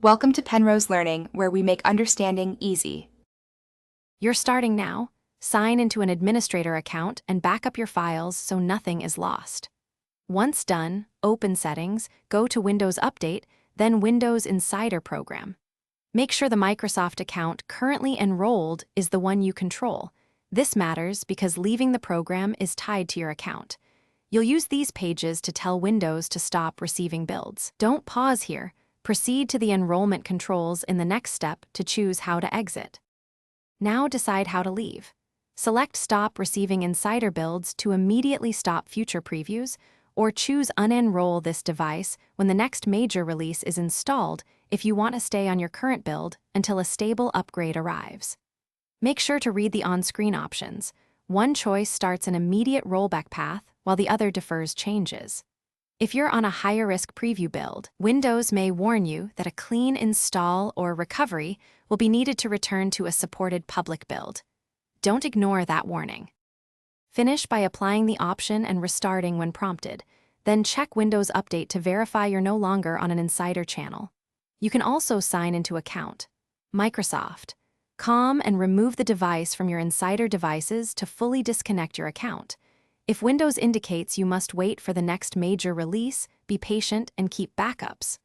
Welcome to Penrose Learning, where we make understanding easy. You're starting now. Sign into an administrator account and back up your files so nothing is lost. Once done, open Settings, go to Windows Update, then Windows Insider Program. Make sure the Microsoft account currently enrolled is the one you control. This matters because leaving the program is tied to your account. You'll use these pages to tell Windows to stop receiving builds. Don't pause here. Proceed to the enrollment controls in the next step to choose how to exit. Now decide how to leave. Select Stop Receiving Insider Builds to immediately stop future previews, or choose Unenroll this device when the next major release is installed if you want to stay on your current build until a stable upgrade arrives. Make sure to read the on-screen options. One choice starts an immediate rollback path while the other defers changes. If you're on a higher-risk preview build, Windows may warn you that a clean install or recovery will be needed to return to a supported public build. Don't ignore that warning. Finish by applying the option and restarting when prompted. Then check Windows Update to verify you're no longer on an insider channel. You can also sign into account. Microsoft. Calm and remove the device from your insider devices to fully disconnect your account. If Windows indicates you must wait for the next major release, be patient and keep backups.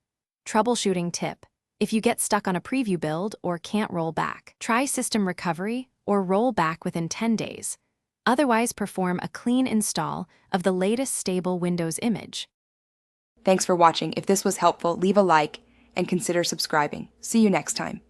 Troubleshooting tip: if you get stuck on a preview build or can't roll back, try System Recovery or roll back within 10 days. Otherwise, perform a clean install of the latest stable Windows image. Thanks for watching. If this was helpful, leave a like and consider subscribing. See you next time.